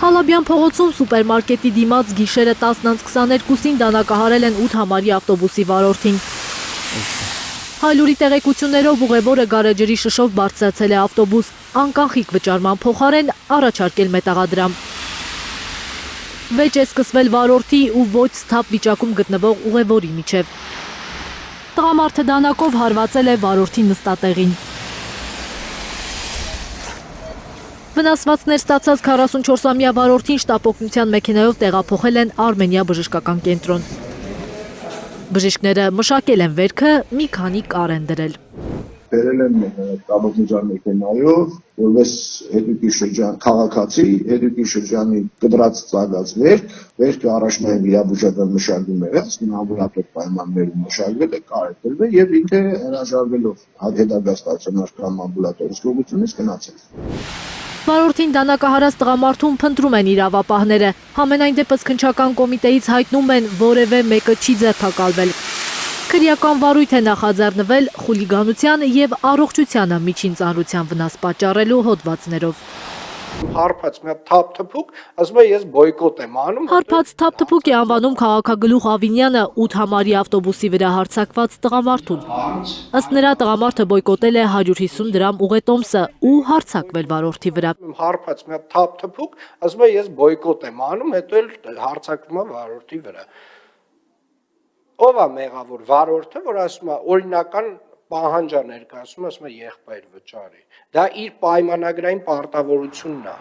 Հալաբյան փողոցում սուպերմարկետի դիմաց գիշերը 10:22-ին դանակահարել են 8 համարի ավտոբուսի վարորդին։ Հայլուրի տեղեկություններով ուղևորը գարեջրի շշով բարձրացել է ավտոբուս, անկանխիկ վճարման փոխարեն առաջարկել մետաղադրամ։ Վեճ է սկսվել վարորդի ու ոչ սթափ վիճակում գտնվող ուղևորի միջև։ Տղամարդը դանակով հարվածել է վարորդի նստատեղին։ Վնասվածքներ ստացած 44-ամյա վարորդին շտապօգնության մեքենայով տեղափոխել են Արմենիա բժշկական կենտրոն։ Բժիշկները մշակել են վերքը, մի քանի կար են դրել։ Բերել են շտապօգնության մեքենայով, որպես հետուկի շրջան քաղաքացի, հետուկի շրջանի կտրած ծագած վերքը առաջնային վիրաբուժական մշակում է, ամբուլատոր պայմաններում մշակվել է, կար է դրվել եւ ինքը հրաժարվելով հետագա ստացիոնար կամ ամբուլատոր զգուշությունից գնացել։ Վարորդին դանակահարած տղամարդուն փնտրում են իրավապահները, համենայն դեպս քննչական կոմիտեից հայտնում են, որևէ մեկը չի ձերբակալվել։ Քրեական վարույթ է նախաձեռնվել խուլիգանության եւ առողջությանը միջին ծանրության վնաս պատճառելու հոդվածներով։ Հարբած մի հատ թափ-թփուկ, ասում է ես բոյկոտ եմ անում։ Հարբած թափ-թփուկ է անվանում քաղաքագլուխ Ավինյանը 8 համարի ավտոբուսի վրա հարձակված տղամարդուն։ Ըստ նրա տղամարդը բոյկոտել է 150 դրամ ուղետոմսը ու հարձակվել վարորդի վրա։ Հարբած մի հատ թափ-թփուկ, ասում է ես բոյկոտ եմ անում, հետո էլ հարձակվում է վարորդի վրա։ Ով է մեղավոր վարորդը, որ ասում է օրինական պահանջ է ներկայացնում, ասում է եղբայր վճարի։ Դա իր պայմանագրային պարտավորությունն է։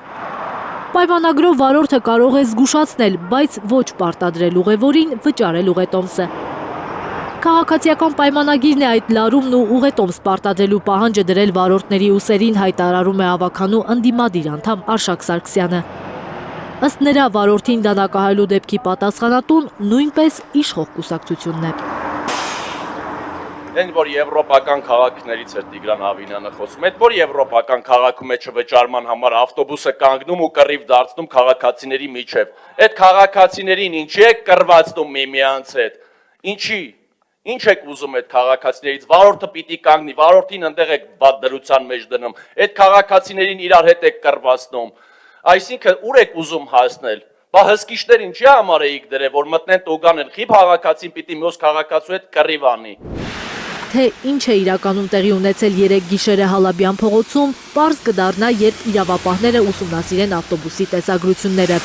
Պայմանագրով վարորդը կարող է զգուշացնել, բայց ոչ պարտադրել ուղևորին վճարել ուղետոմսը։ Քաղաքացիական պայմանագիրն է այդ լարումն ու ուղետոմս պարտադրելու պահանջը դրել վարորդների ուսերին, հայտարարում է ավականու ընդդիմադիր անդամ Արշակ Սարգսյանը։ Ըստ նրա վարորդին դանակահարելու դեպքի պատասխանատուն նույնպես իշխող կուսակցությունն է։ Այն որ եվրոպական քաղաքներից էր Տիգրան Ավինյանը խոսում, այդ որ եվրոպական քաղաքում է չվճարման համար ավտոբուսը կանգնում ու կռիվ դարձնում քաղաքացիների միջև։ Այդ քաղաքացիներին ինչի է կռվածնում միմյանց հետ։ Ինչի։ Ինչ եք ուզում այդ քաղաքացիներից, վարորդը պիտի կանգնի, վարորդին ընդեղ եք բաց դրության մեջ դնում, այդ քաղաքացիներին իրար հետ եք կռվածնում, այսինքն ուր եք ուզում հասնել, բա հսկիչներ ինչի համար էիք դրել, որ մտնեն տուգանեն, խիբ քաղաքացին պիտի մյուս քաղաքացու հետ կռիվ անի։ Թե ինչ է իրականում տեղի ունեցել 3 գիշերը Հալաբյան փողոցում, պարզ կդառնա, երբ իրավապահները ուսումնասիրեն ավտոբուսի տեսագրությունները։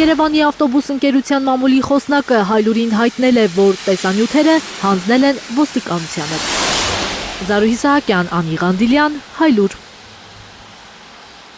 Երևանի ավտոբուս ընկերության մամուլի խոսնակը Հայլուրին հայտնել է, որ տեսանյութերը հանձնել են ոստիկանությանը։ Զարուհի Սահակյան, Անի Ղանդիլյան, Հայլուր։